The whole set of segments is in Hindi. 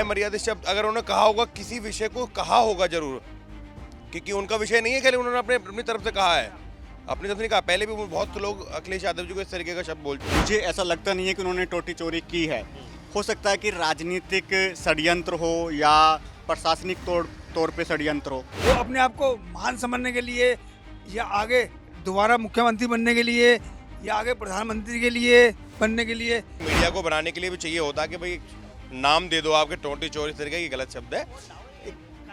अमर्यादित शब्द अगर उन्होंने कहा होगा, किसी विषय को कहा होगा जरूर, क्योंकि उनका विषय नहीं है, खाली उन्होंने अपनी तरफ से कहा है, अपनी तरफ से नहीं कहा। पहले भी बहुत लोग अखिलेश यादव जी को इस तरीके का शब्द बोलते हैं। मुझे ऐसा लगता नहीं है कि उन्होंने टोटी चोरी की है। हो सकता है कि राजनीतिक षड्यंत्र हो या प्रशासनिक तौर पे षड्यंत्र हो। वो अपने आप को महान समझने के लिए या आगे दोबारा मुख्यमंत्री बनने के लिए या आगे प्रधानमंत्री के लिए बनने के लिए मीडिया को बनाने के लिए भी चाहिए होता कि भाई नाम दे दो आपके, टोटी चोर इस तरीके की गलत शब्द है,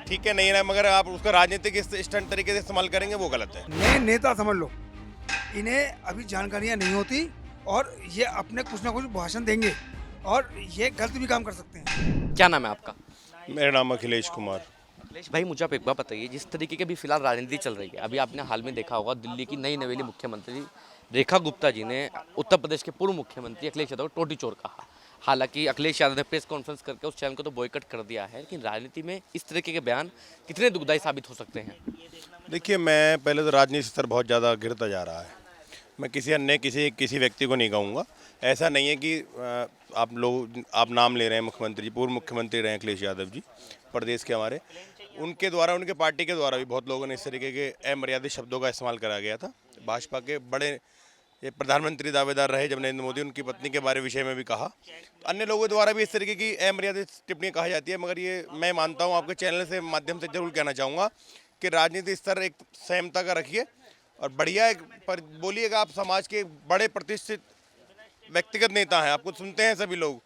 ठीक है नहीं है, मगर आप उसका राजनीतिक स्टंट तरीके से इस्तेमाल करेंगे वो गलत है। नए नेता समझ लो, इन्हें अभी जानकारियां नहीं होती और ये अपने कुछ ना कुछ भाषण देंगे और ये गलत भी काम कर सकते हैं। क्या नाम है आपका? मेरा नाम अखिलेश कुमार। अखिलेश भाई, मुझे आप एक बात बताइए, जिस तरीके की अभी फिलहाल राजनीति चल रही है, अभी आपने हाल में देखा होगा दिल्ली की नई नवेली मुख्यमंत्री रेखा गुप्ता जी ने उत्तर प्रदेश के पूर्व मुख्यमंत्री अखिलेश यादव को टोटी चोर कहा। हालांकि अखिलेश यादव ने प्रेस कॉन्फ्रेंस करके उस चैनल को तो बॉयकट कर दिया है, लेकिन राजनीति में इस तरीके के बयान कितने दुखदायी साबित हो सकते हैं? देखिए, मैं पहले तो राजनीति स्तर बहुत ज़्यादा गिरता जा रहा है। मैं किसी अन्य किसी व्यक्ति को नहीं कहूँगा। ऐसा नहीं है कि आप नाम ले रहे हैं मुख्यमंत्री जी, पूर्व मुख्यमंत्री रहे अखिलेश यादव जी प्रदेश के हमारे, उनके द्वारा, उनके पार्टी के द्वारा भी बहुत लोगों ने इस तरीके के अमर्यादित शब्दों का इस्तेमाल करा गया था। भाजपा के बड़े ये प्रधानमंत्री दावेदार रहे जब नरेंद्र मोदी, उनकी पत्नी के बारे विषय में भी कहा। तो अन्य लोगों द्वारा भी इस तरीके की अमर्यादित टिप्पणी कही जाती है, मगर ये मैं मानता हूँ, आपके चैनल से माध्यम से जरूर कहना चाहूँगा कि राजनीति स्तर एक संयमता का रखिए और बढ़िया एक पर बोलिएगा। आप समाज के बड़े प्रतिष्ठित व्यक्तिगत नेता हैं, आपको सुनते हैं सभी लोग,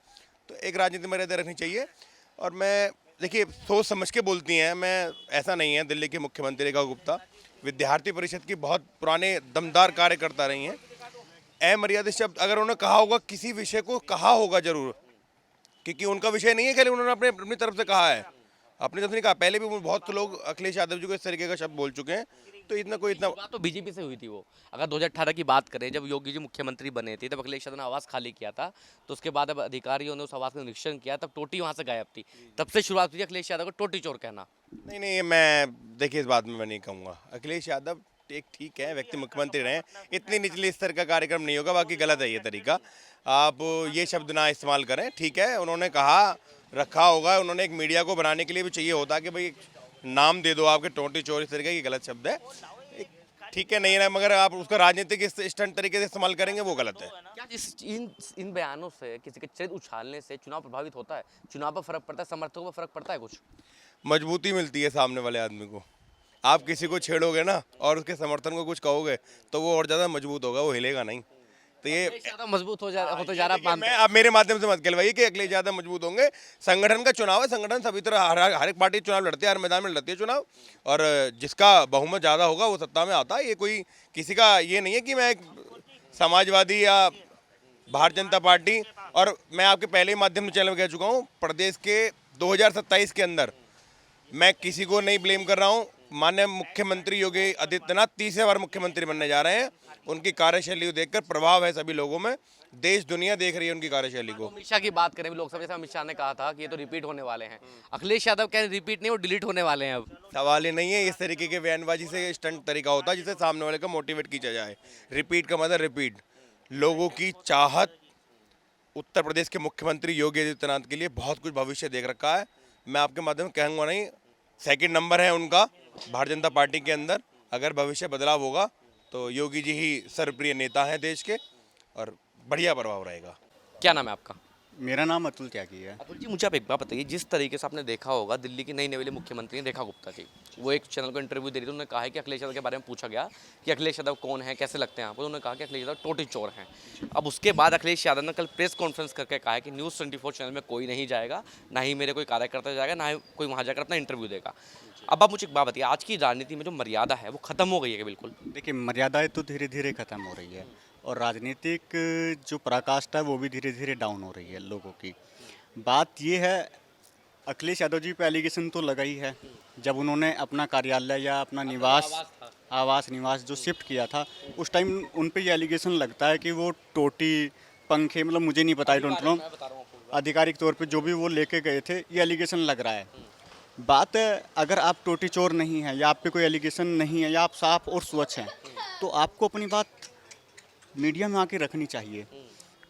तो एक राजनीति मर्यादा रखनी चाहिए। और मैं देखिए, सोच समझ के बोलती हैं, मैं ऐसा नहीं है। दिल्ली के मुख्यमंत्री रेखा गुप्ता विद्यार्थी परिषद की बहुत पुराने दमदार कार्यकर्ता रही हैं। अमर्यादित शब्द अगर उन्होंने कहा होगा, किसी विषय को कहा होगा जरूर, क्योंकि उनका विषय नहीं है, खाली उन्होंने अपनी तरफ से कहा है, अपनी तरफ से नहीं कहा। पहले भी बहुत लोग अखिलेश यादव जी को इस तरीके का शब्द बोल चुके हैं, तो इतना बात तो बीजेपी से हुई थी। वो अगर 2018 की बात करें, जब योगी जी मुख्यमंत्री बने थे, तब अखिलेश यादव ने आवास खाली किया था, तो उसके बाद अब अधिकारियों ने उस आवास का निरीक्षण किया, तब टोटी वहाँ से गायब थी। तब से शुरुआत हुई अखिलेश यादव को टोटी चोर कहना। नहीं, मैं देखिए इस बात में मैं नहीं कहूँगा। अखिलेश यादव एक ठीक है व्यक्ति, मुख्यमंत्री रहे, इतनी निचले स्तर का कार्यक्रम नहीं होगा, बाकी गलत है ये तरीका। आप ये शब्द ना इस्तेमाल करें, ठीक है, उन्होंने कहा रखा होगा, उन्होंने एक मीडिया को बनाने के लिए भी चाहिए होता कि भाई नाम दे दो आपके, टोटी चोर इस तरीके की गलत शब्द है, ठीक है नहीं है, मगर आप उसका राजनीतिक स्टंट तरीके से इस्तेमाल करेंगे वो गलत है। क्या इन बयानों से किसी के चरित्र उछालने से चुनाव प्रभावित होता है? चुनाव पर फर्क पड़ता है, समर्थकों पर फर्क पड़ता है? कुछ मजबूती मिलती है सामने वाले आदमी को। आप किसी को छेड़ोगे ना और उसके समर्थन को कुछ कहोगे तो वो और ज़्यादा मजबूत होगा, वो हिलेगा नहीं। तो ये ज़्यादा मजबूत होता जा रहा है। मैं आप मेरे माध्यम से मत कहलवाइए कि अखिलेश यादव मजबूत होंगे। संगठन का चुनाव है, संगठन सभी तरह हर एक पार्टी चुनाव लड़ती है, हर मैदान में लड़ती है चुनाव, और जिसका बहुमत ज़्यादा होगा वो सत्ता में आता है। ये कोई किसी का ये नहीं है कि मैं समाजवादी या भारतीय जनता पार्टी, और मैं आपके पहले ही माध्यम से चैनल में कह चुका हूँ, प्रदेश के 2027 के अंदर मैं किसी को नहीं ब्लेम कर रहा हूँ। माननीय मुख्यमंत्री योगी आदित्यनाथ तीसरी बार मुख्यमंत्री बनने जा रहे हैं। उनकी कार्यशैली को देखकर प्रभाव है सभी लोगों में, देश दुनिया देख रही है उनकी कार्यशैली को। अमित शाह की बात करें, लोकसभा से अमित शाह ने कहा था कि ये तो रिपीट होने वाले हैं। अखिलेश यादव कह रहे रिपीट नहीं, वो डिलीट होने वाले हैं। अब सवाल ही नहीं है, इस तरीके के बयानबाजी से स्टंट तरीका होता है जिससे सामने वाले को मोटिवेट किया जाए। रिपीट का मतलब रिपीट। लोगों की चाहत उत्तर प्रदेश के मुख्यमंत्री योगी आदित्यनाथ के लिए बहुत कुछ भविष्य देख रखा है। मैं आपके माध्यम से कहूँगा नहीं, सेकंड नंबर है उनका भारतीय जनता पार्टी के अंदर। अगर भविष्य बदलाव होगा तो योगी जी ही सर्वप्रिय नेता हैं देश के, और बढ़िया प्रभाव रहेगा। क्या नाम है आपका? मेरा नाम अतुल त्यागी है। अतुल जी, मुझे आप एक बात बताइए, जिस तरीके से आपने देखा होगा दिल्ली की नई नवेली मुख्यमंत्री रेखा गुप्ता जी, वो एक चैनल को इंटरव्यू दे रही थी, उन्होंने कहा है कि अखिलेश यादव के बारे में पूछा गया कि अखिलेश यादव कौन है, कैसे लगते हैं आपको, उन्होंने कहा कि अखिलेश यादव टोटी चोर हैं। अब उसके बाद अखिलेश यादव ने कल प्रेस कॉन्फ्रेंस करके कहा है कि न्यूज़ 24 चैनल में कोई नहीं जाएगा, ना ही मेरे कोई कार्यकर्ता जाएगा, ना ही कोई वहाँ जाकर अपना इंटरव्यू देगा। अब आप मुझे एक बात बताइए, आज की राजनीति में जो मर्यादा है वो खत्म हो गई है बिल्कुल? देखिए, मर्यादाएं तो धीरे धीरे ख़त्म हो रही है और राजनीतिक जो पराकाष्ठा है वो भी धीरे धीरे डाउन हो रही है लोगों की। बात ये है, अखिलेश यादव जी पे एलिगेशन तो लगा ही है। जब उन्होंने अपना कार्यालय या अपना निवास जो शिफ्ट किया था, उस टाइम उन पे ये एलिगेशन लगता है कि वो टोटी, पंखे, मतलब मुझे नहीं पता, आई डोंट नो, आधिकारिक तौर पे जो भी वो लेके गए थे, ये एलिगेशन लग रहा है। बात है, अगर आप टोटी चोर नहीं हैं या आप पे कोई एलिगेशन नहीं है या आप साफ और स्वच्छ हैं, तो आपको अपनी बात मीडिया में आके रखनी चाहिए।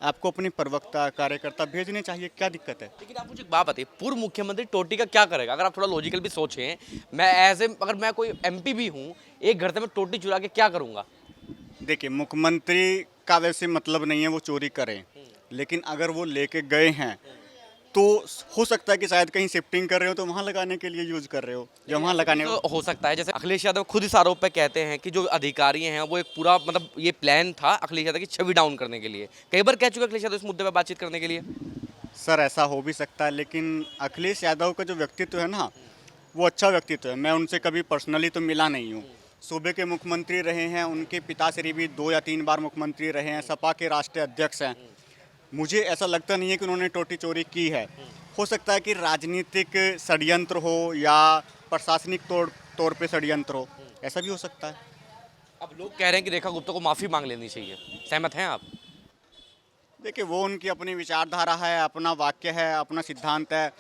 आपको अपने प्रवक्ता कार्यकर्ता भेजने चाहिए, क्या दिक्कत है? लेकिन आप मुझे एक बात बताइए, पूर्व मुख्यमंत्री टोटी का क्या करेगा? अगर आप थोड़ा लॉजिकल भी सोचें, अगर मैं कोई एमपी भी हूँ, एक घर से मैं टोटी चुरा के क्या करूँगा? देखिए, मुख्यमंत्री का वैसे मतलब नहीं है वो चोरी करें, लेकिन अगर वो लेके गए हैं तो हो सकता है कि शायद कहीं शिफ्टिंग कर रहे हो तो वहाँ लगाने के लिए यूज कर रहे हो, जो वहाँ लगाने तो हो सकता है, जैसे अखिलेश यादव खुद इस आरोप पे कहते हैं कि जो अधिकारी हैं वो एक पूरा मतलब ये प्लान था अखिलेश यादव की छवि डाउन करने के लिए। कई बार कह चुके अखिलेश यादव इस मुद्दे पे बातचीत करने के लिए। सर ऐसा हो भी सकता है, लेकिन अखिलेश यादव का जो व्यक्तित्व है ना, वो अच्छा व्यक्तित्व है। मैं उनसे कभी पर्सनली तो मिला नहीं हूँ। सूबे के मुख्यमंत्री रहे हैं, उनके पिताश्री भी 2 या 3 बार मुख्यमंत्री रहे हैं, सपा के राष्ट्रीय अध्यक्ष हैं। मुझे ऐसा लगता नहीं है कि उन्होंने टोटी चोरी की है। हो सकता है कि राजनीतिक षड्यंत्र हो या प्रशासनिक तौर पे षड्यंत्र हो, ऐसा भी हो सकता है। अब लोग कह रहे हैं कि रेखा गुप्ता को माफ़ी मांग लेनी चाहिए, सहमत हैं आप? देखिए, वो उनकी अपनी विचारधारा है, अपना वाक्य है, अपना सिद्धांत है।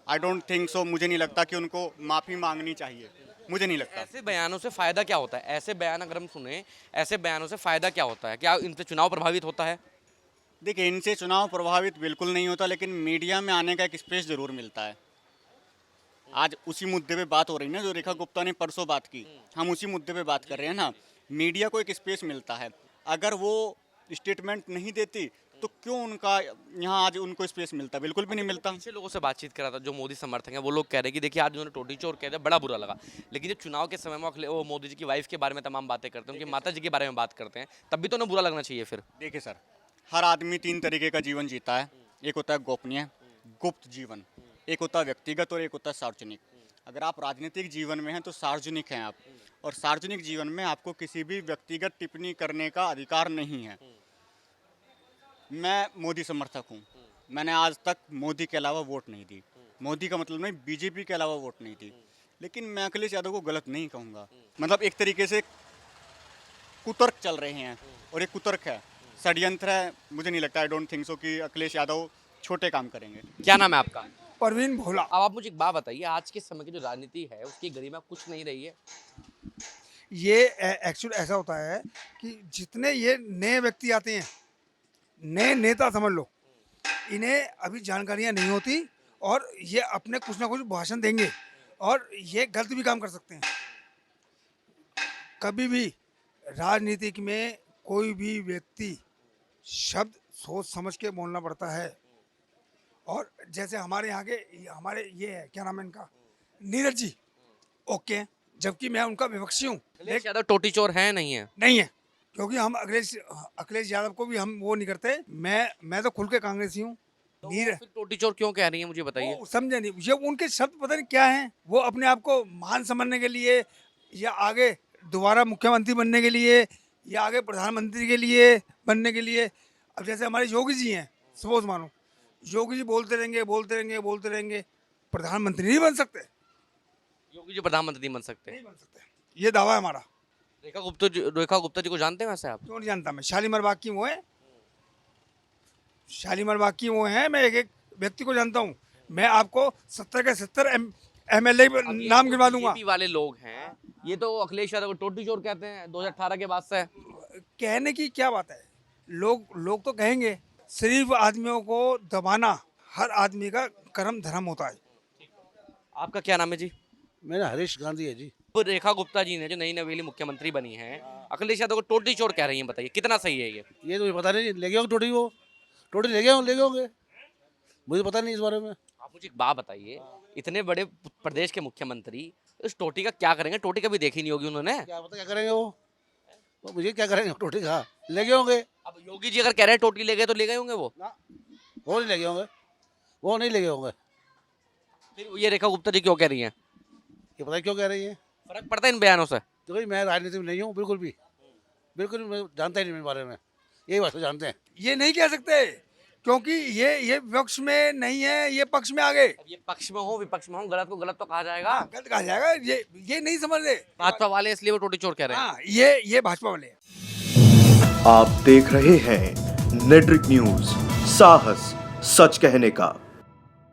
आई डोंट थिंक सो, मुझे नहीं लगता कि उनको माफ़ी मांगनी चाहिए, मुझे नहीं लगता। ऐसे बयानों से फ़ायदा क्या होता है? ऐसे बयान अगर हम सुने, ऐसे बयानों से फ़ायदा क्या होता है? क्या इनसे चुनाव प्रभावित होता है? देखिए, इनसे चुनाव प्रभावित बिल्कुल नहीं होता, लेकिन मीडिया में आने का एक स्पेस जरूर मिलता है। आज उसी मुद्दे पे बात हो रही है ना, जो रेखा गुप्ता ने परसों बात की, हम उसी मुद्दे पे बात कर रहे हैं ना। मीडिया को एक स्पेस मिलता है। अगर वो स्टेटमेंट नहीं देती तो क्यों उनका यहाँ आज उनको स्पेस मिलता? बिल्कुल भी नहीं मिलता। पीछे लोगों से बातचीत करा था जो मोदी समर्थक हैं, वो लोग कह रहे हैं कि देखिए आज उन्होंने टोटी चोर कह दिया, बड़ा बुरा लगा। लेकिन जब चुनाव के समय में वो मोदी जी की वाइफ के बारे में तमाम बातें करते हैं, उनकी माता जी के बारे में बात करते हैं, तब भी तो उन्हें बुरा लगना चाहिए फिर। देखिए सर, हर आदमी 3 तरीके का जीवन जीता है। एक होता है गोपनीय, गुप्त जीवन, एक होता है व्यक्तिगत और एक होता है सार्वजनिक। अगर आप राजनीतिक जीवन में हैं तो सार्वजनिक हैं आप, और सार्वजनिक जीवन में आपको किसी भी व्यक्तिगत टिप्पणी करने का अधिकार नहीं है। मैं मोदी समर्थक हूँ, मैंने आज तक मोदी के अलावा वोट नहीं दी। मोदी का मतलब नहीं बीजेपी के अलावा वोट नहीं दी, लेकिन मैं अखिलेश यादव को गलत नहीं कहूँगा। मतलब एक तरीके से कुतर्क चल रहे हैं, और एक कुतर्क है, षड्यंत्र है। मुझे नहीं लगता, आई डोंट थिंक सो कि अखिलेश यादव छोटे काम करेंगे। क्या नाम है आपका? परवीन भोला। अब आप मुझे एक बात बताइए, आज के समय की जो राजनीति है उसकी गरिमा कुछ नहीं रही है। ये एक्चुअल ऐसा होता है कि जितने ये नए व्यक्ति आते हैं, नए नेता समझ लो, इन्हें अभी जानकारियां नहीं होती और ये अपने कुछ ना कुछ भाषण देंगे और ये गलत भी काम कर सकते हैं। कभी भी राजनीतिक में कोई भी व्यक्ति शब्द सोच समझ के बोलना पड़ता है। और जैसे हमारे यहाँ के हमारे ये है, क्या नाम है इनका, नीरज जी, ओके, जबकि मैं उनका विपक्षी हूँ। अखिलेश यादव टोटी चोर है नहीं है? नहीं है, क्योंकि हम अखिलेश यादव को भी हम वो नहीं करते। मैं तो खुल के कांग्रेसी हूँ। तो फिर टोटी चोर क्यों कह रही है, मुझे बताइए। वो समझे नहीं, ये उनके शब्द पता नहीं क्या हैं। वो अपने आप को महान समझने के लिए, या आगे दोबारा मुख्यमंत्री बनने के लिए, या आगे प्रधानमंत्री के लिए बनने के लिए। अब जैसे हमारे योगी जी हैं, सपोज मानो योगी जी बोलते रहेंगे, प्रधानमंत्री नहीं बन सकते। योगी जी प्रधानमंत्री नहीं बन सकते? नहीं बन सकते, ये दावा है हमारा। रेखा गुप्ता जी को जानते हैं वैसे आप? क्यों नहीं जानता मैं? शालीमार बाग की वो है, शालीमार बाग की वो है। मैं एक व्यक्ति को जानता हूँ। मैं आपको 70 के 70 MLA नाम गिनवा दूंगा। बीजेपी वाले लोग हैं, ये तो अखिलेश यादव को टोटी चोर कहते हैं 2018 के बाद से। कहने की क्या बात है, लोग तो कहेंगे। सिर्फ आदमियों को दबाना हर आदमी का कर्म धर्म होता है। आपका क्या नाम है जी? मेरा हरीश गांधी है जी। तो रेखा गुप्ता जी ने जो नई नवेली मुख्यमंत्री बनी है, अखिलेश यादव को टोटी चोर कह रही हैं, बताइए कितना सही है ये? ये तो मुझे पता नहीं, ले गए होंगे टोटी, वो टोटी ले गए होंगे, मुझे पता नहीं इस बारे में। आप मुझे एक बात बताइए, इतने बड़े प्रदेश के मुख्यमंत्री इस टोटी का क्या करेंगे? टोटी कभी देखी नहीं होगी उन्होंने। क्या पता क्या करेंगे वो मुझे क्या करेंगे, टोटी खा ले गए होंगे। अब योगी जी अगर कह रहे हैं टोटी ले गए तो ले गए होंगे वो नहीं ले गए होंगे, वो नहीं ले गए होंगे। फिर ये रेखा गुप्ता जी क्यों कह रही हैं? ये पता क्यों कह रही है? फर्क पड़ता है इन बयानों से? तो भाई मैं राजनीति में नहीं हूँ, बिल्कुल भी मैं जानता ही नहीं मेरे बारे में, यही बात तो जानते हैं। ये नहीं कह सकते, क्योंकि ये विपक्ष में नहीं है, ये पक्ष में आ गए। अब ये पक्ष में हो विपक्ष में हो, गलत को गलत तो कहा जाएगा। गलत कहा जाएगा, ये नहीं समझ रहे भाजपा वाले, इसलिए वो टोटी चोर कह रहे हैं। हाँ, ये भाजपा वाले हैं। आप देख रहे हैं नेट्रिक न्यूज, साहस सच कहने का।